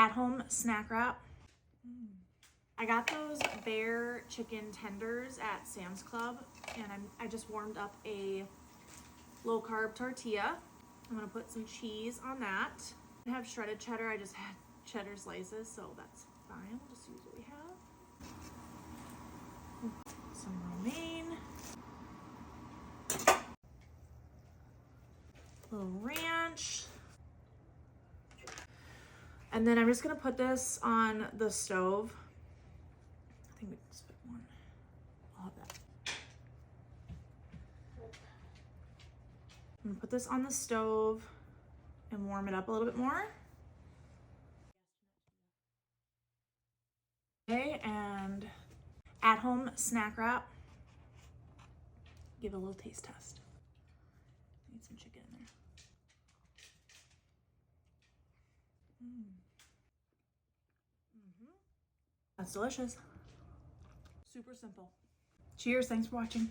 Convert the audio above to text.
at-home snack wrap. I got those Bear chicken tenders at Sam's Club, and I just warmed up a low-carb tortilla. I'm gonna put some cheese on that. I have shredded cheddar. I just had cheddar slices, so that's fine. We'll just use what we have. Some romaine. A little ranch. And then I'm just gonna put this on the stove. I think we can just put one. I'll have that. I'm gonna put this on the stove and warm it up a little bit more. Okay, and at-home snack wrap. Give it a little taste test. Need some chicken in there. That's delicious. Super simple. Cheers, thanks for watching.